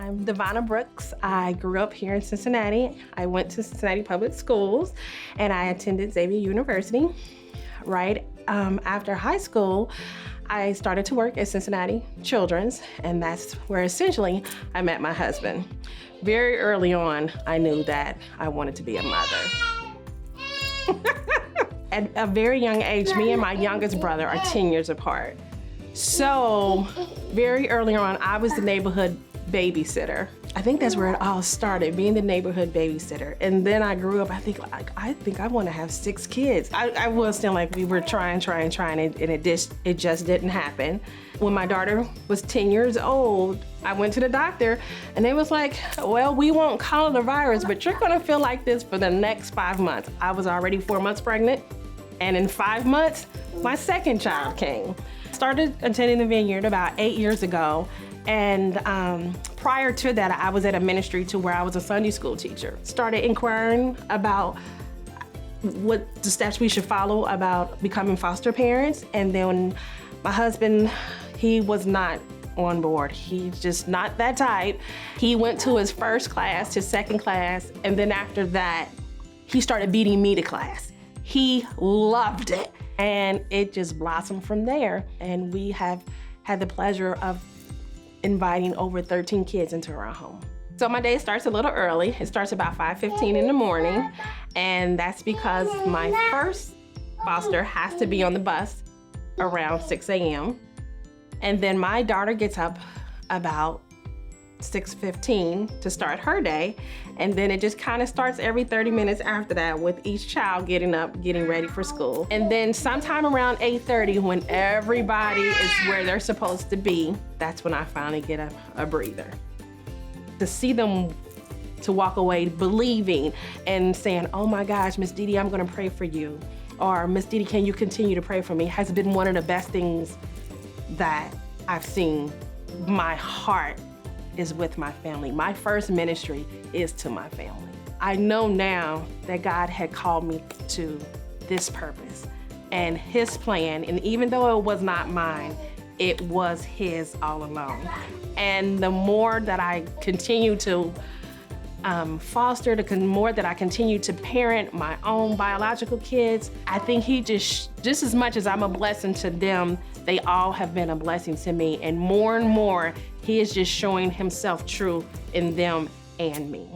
I'm Devonna Brooks. I grew up here in Cincinnati. I went to Cincinnati Public Schools and I attended Xavier University. Right after high school, I started to work at Cincinnati Children's, and that's where essentially I met my husband. Very early on, I knew that I wanted to be a mother. At a very young age, me and my youngest brother are 10 years apart. So very early on, I was the neighborhood babysitter. I think that's where it all started, being the neighborhood babysitter. And then I grew up, I think I want to have 6 kids. I was still like, we were trying, and it just didn't happen. When my daughter was 10 years old, I went to the doctor and they was like, well, we won't call it a virus, but you're gonna feel like this for the next 5 months. I was already 4 months pregnant. And in 5 months, my second child came. Started attending the Vineyard about 8 years ago. And prior to that, I was at a ministry to where I was a Sunday school teacher. Started inquiring about what the steps we should follow about becoming foster parents. And then my husband, he was not on board. He's just not that type. He went to his first class, his second class, and then after that, he started beating me to class. He loved it. And it just blossomed from there. And we have had the pleasure of inviting over 13 kids into our home. So my day starts a little early. It starts about 5:15 in the morning. And that's because my first foster has to be on the bus around 6 a.m. And then my daughter gets up about 6:15 to start her day. And then it just kind of starts every 30 minutes after that with each child getting up, getting ready for school. And then sometime around 8:30 when everybody is where they're supposed to be, that's when I finally get a breather. To see them to walk away believing and saying, oh my gosh, Miss Dede, I'm gonna pray for you. Or Miss Dede, can you continue to pray for me? Has been one of the best things that I've seen. My heart is with my family. My first ministry is to my family. I know now that God had called me to this purpose and His plan, and even though it was not mine, it was His all along. And the more that I continue to foster, the more that I continue to parent my own biological kids, I think He just as much as I'm a blessing to them, they all have been a blessing to me. And more He is just showing Himself true in them and me.